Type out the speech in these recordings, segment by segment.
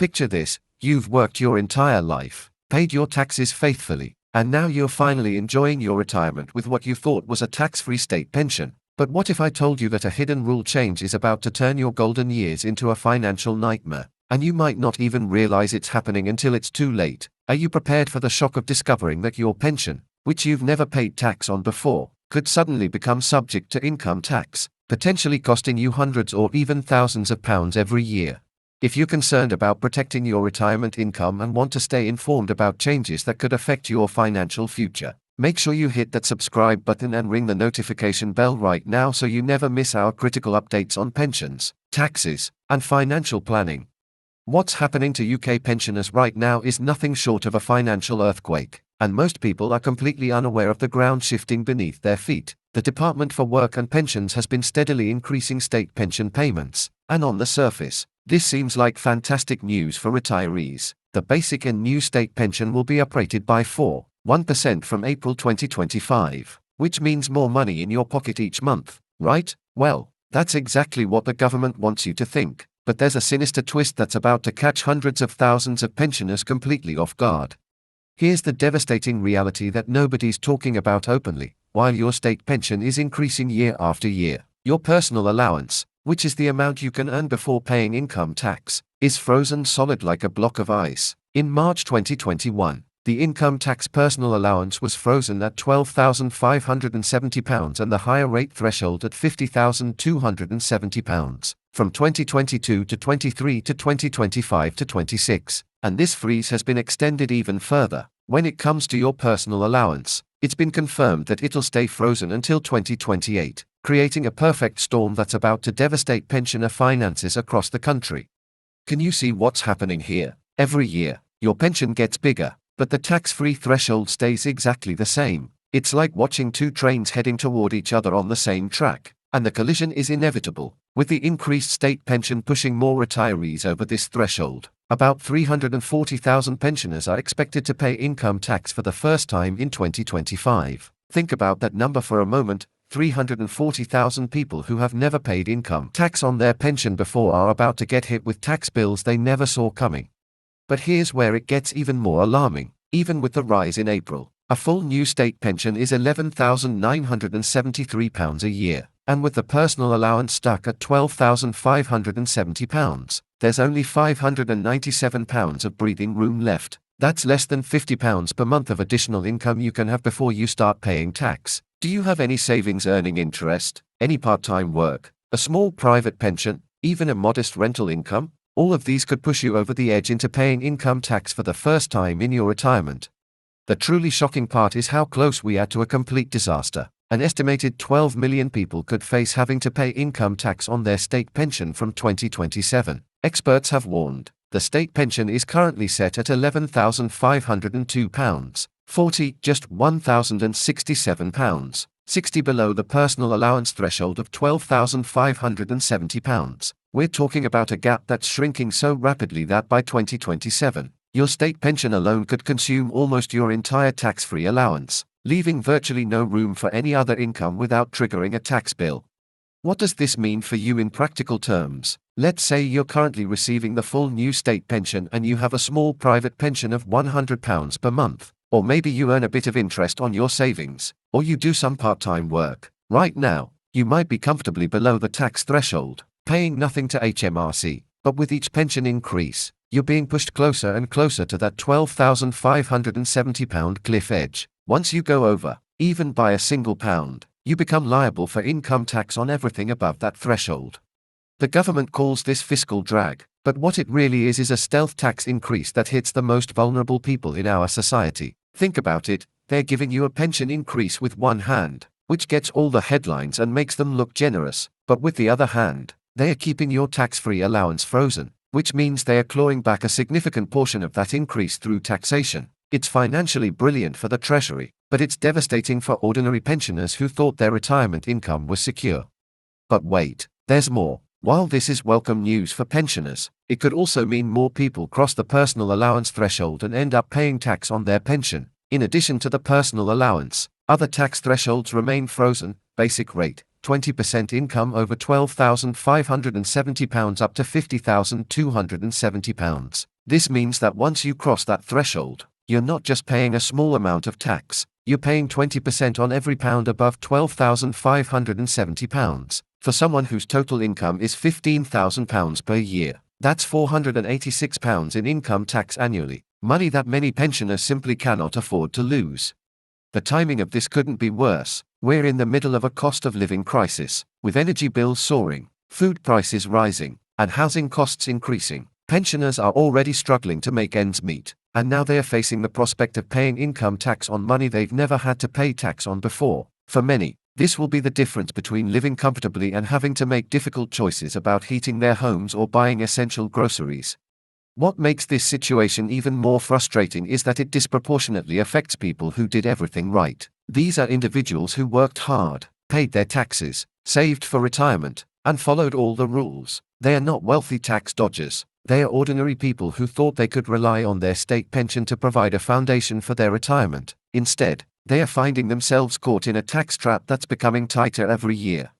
Picture this: you've worked your entire life, paid your taxes faithfully, and now you're finally enjoying your retirement with what you thought was a tax-free state pension. But what if I told you that a hidden rule change is about to turn your golden years into a financial nightmare, and you might not even realize it's happening until it's too late? Are you prepared for the shock of discovering that your pension, which you've never paid tax on before, could suddenly become subject to income tax, potentially costing you hundreds or even thousands of pounds every year? If you're concerned about protecting your retirement income and want to stay informed about changes that could affect your financial future, make sure you hit that subscribe button and ring the notification bell right now so you never miss our critical updates on pensions, taxes, and financial planning. What's happening to UK pensioners right now is nothing short of a financial earthquake, and most people are completely unaware of the ground shifting beneath their feet. The Department for Work and Pensions has been steadily increasing state pension payments, and on the surface, this seems like fantastic news for retirees. The basic and new state pension will be uprated by 4.1% from April 2025, which means more money in your pocket each month, right? Well, that's exactly what the government wants you to think, but there's a sinister twist that's about to catch hundreds of thousands of pensioners completely off guard. Here's the devastating reality that nobody's talking about openly. While your state pension is increasing year after year, your personal allowance, which is the amount you can earn before paying income tax, is frozen solid like a block of ice. In March 2021, the income tax personal allowance was frozen at £12,570 and the higher rate threshold at £50,270, from 2022 to 23 to 2025 to 26, and this freeze has been extended even further. When it comes to your personal allowance, it's been confirmed that it'll stay frozen until 2028, creating a perfect storm that's about to devastate pensioner finances across the country. Can you see what's happening here? Every year, your pension gets bigger, but the tax-free threshold stays exactly the same. It's like watching two trains heading toward each other on the same track, and the collision is inevitable, with the increased state pension pushing more retirees over this threshold. About 340,000 pensioners are expected to pay income tax for the first time in 2025. Think about that number for a moment. 340,000 people who have never paid income tax on their pension before are about to get hit with tax bills they never saw coming. But here's where it gets even more alarming. Even with the rise in April, a full new state pension is £11,973 a year, and with the personal allowance stuck at £12,570, there's only £597 of breathing room left. That's less than £50 per month of additional income you can have before you start paying tax. Do you have any savings earning interest, any part-time work, a small private pension, even a modest rental income? All of these could push you over the edge into paying income tax for the first time in your retirement. The truly shocking part is how close we are to a complete disaster. An estimated 12 million people could face having to pay income tax on their state pension from 2027. Experts have warned. The state pension is currently set at £11,502.40, just £1,067, 60 below the personal allowance threshold of £12,570. We're talking about a gap that's shrinking so rapidly that by 2027, your state pension alone could consume almost your entire tax-free allowance, leaving virtually no room for any other income without triggering a tax bill. What does this mean for you in practical terms? Let's say you're currently receiving the full new state pension and you have a small private pension of £100 per month, or maybe you earn a bit of interest on your savings, or you do some part-time work. Right now, you might be comfortably below the tax threshold, paying nothing to HMRC, but with each pension increase, you're being pushed closer and closer to that £12,570 cliff edge. Once you go over, even by a single pound, you become liable for income tax on everything above that threshold. The government calls this fiscal drag, but what it really is a stealth tax increase that hits the most vulnerable people in our society. Think about it, they're giving you a pension increase with one hand, which gets all the headlines and makes them look generous, but with the other hand, they are keeping your tax-free allowance frozen, which means they are clawing back a significant portion of that increase through taxation. It's financially brilliant for the Treasury, but it's devastating for ordinary pensioners who thought their retirement income was secure. But wait, there's more. While this is welcome news for pensioners, it could also mean more people cross the personal allowance threshold and end up paying tax on their pension. In addition to the personal allowance, other tax thresholds remain frozen: basic rate, 20% income over £12,570 up to £50,270. This means that once you cross that threshold, you're not just paying a small amount of tax, you're paying 20% on every pound above £12,570. For someone whose total income is £15,000 per year, that's £486 in income tax annually, money that many pensioners simply cannot afford to lose. The timing of this couldn't be worse. We're in the middle of a cost of living crisis, with energy bills soaring, food prices rising, and housing costs increasing. Pensioners are already struggling to make ends meet, and now they are facing the prospect of paying income tax on money they've never had to pay tax on before. For many, this will be the difference between living comfortably and having to make difficult choices about heating their homes or buying essential groceries. What makes this situation even more frustrating is that it disproportionately affects people who did everything right. These are individuals who worked hard, paid their taxes, saved for retirement, and followed all the rules. They are not wealthy tax dodgers. They are ordinary people who thought they could rely on their state pension to provide a foundation for their retirement. Instead, they are finding themselves caught in a tax trap that's becoming tighter every year.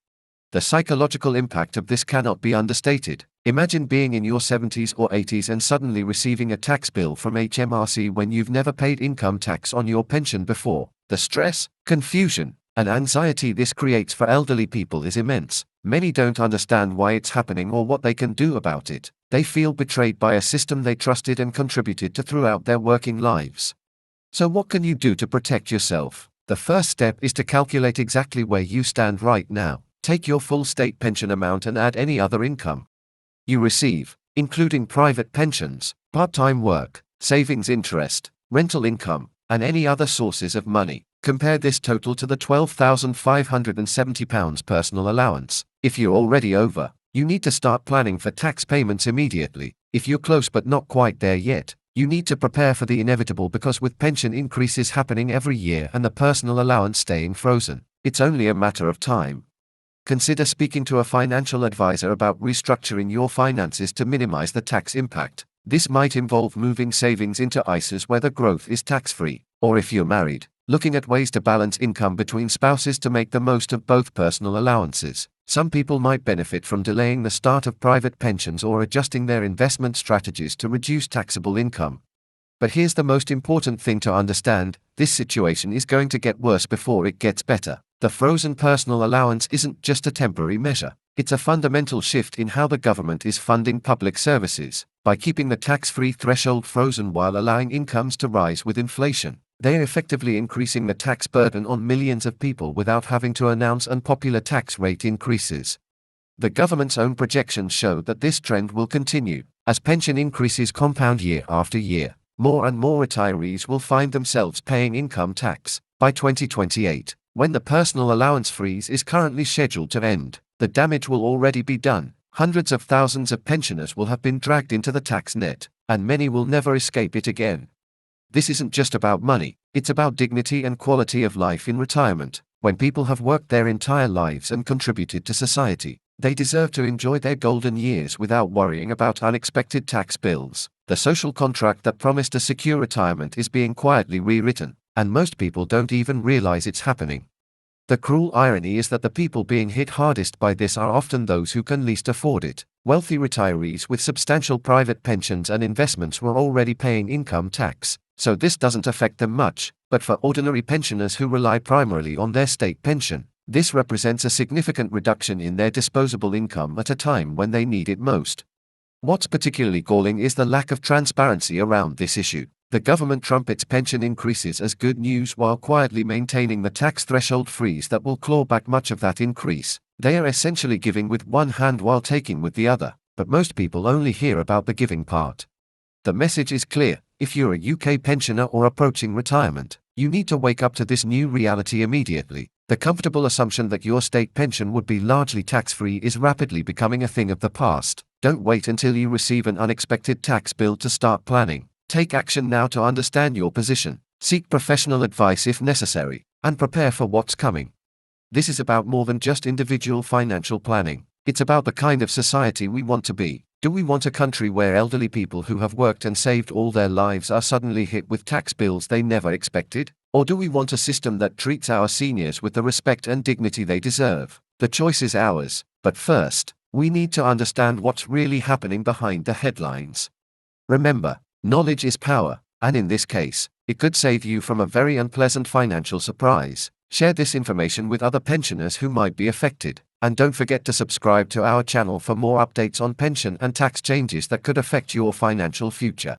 The psychological impact of this cannot be understated. Imagine being in your 70s or 80s and suddenly receiving a tax bill from HMRC when you've never paid income tax on your pension before. The stress, confusion, and anxiety this creates for elderly people is immense. Many don't understand why it's happening or what they can do about it. They feel betrayed by a system they trusted and contributed to throughout their working lives. So what can you do to protect yourself? The first step is to calculate exactly where you stand right now. Take your full state pension amount and add any other income you receive, including private pensions, part-time work, savings interest, rental income, and any other sources of money. Compare this total to the £12,570 personal allowance. If you're already over, you need to start planning for tax payments immediately. If you're close but not quite there yet, you need to prepare for the inevitable, because with pension increases happening every year and the personal allowance staying frozen, it's only a matter of time. Consider speaking to a financial advisor about restructuring your finances to minimize the tax impact. This might involve moving savings into ISAs where the growth is tax-free, or if you're married, looking at ways to balance income between spouses to make the most of both personal allowances. Some people might benefit from delaying the start of private pensions or adjusting their investment strategies to reduce taxable income. But here's the most important thing to understand: this situation is going to get worse before it gets better. The frozen personal allowance isn't just a temporary measure, it's a fundamental shift in how the government is funding public services. By keeping the tax-free threshold frozen while allowing incomes to rise with inflation, they are effectively increasing the tax burden on millions of people without having to announce unpopular tax rate increases. The government's own projections show that this trend will continue. As pension increases compound year after year, more and more retirees will find themselves paying income tax. By 2028, when the personal allowance freeze is currently scheduled to end, the damage will already be done. Hundreds of thousands of pensioners will have been dragged into the tax net, and many will never escape it again. This isn't just about money, it's about dignity and quality of life in retirement. When people have worked their entire lives and contributed to society, they deserve to enjoy their golden years without worrying about unexpected tax bills. The social contract that promised a secure retirement is being quietly rewritten, and most people don't even realize it's happening. The cruel irony is that the people being hit hardest by this are often those who can least afford it. Wealthy retirees with substantial private pensions and investments were already paying income tax, so this doesn't affect them much. But for ordinary pensioners who rely primarily on their state pension, this represents a significant reduction in their disposable income at a time when they need it most. What's particularly galling is the lack of transparency around this issue. The government trumpets pension increases as good news while quietly maintaining the tax threshold freeze that will claw back much of that increase. They are essentially giving with one hand while taking with the other, but most people only hear about the giving part. The message is clear: if you're a UK pensioner or approaching retirement, you need to wake up to this new reality immediately. The comfortable assumption that your state pension would be largely tax-free is rapidly becoming a thing of the past. Don't wait until you receive an unexpected tax bill to start planning. Take action now to understand your position, seek professional advice if necessary, and prepare for what's coming. This is about more than just individual financial planning. It's about the kind of society we want to be. Do we want a country where elderly people who have worked and saved all their lives are suddenly hit with tax bills they never expected? Or do we want a system that treats our seniors with the respect and dignity they deserve? The choice is ours, but first, we need to understand what's really happening behind the headlines. Remember, knowledge is power, and in this case, it could save you from a very unpleasant financial surprise. Share this information with other pensioners who might be affected, and don't forget to subscribe to our channel for more updates on pension and tax changes that could affect your financial future.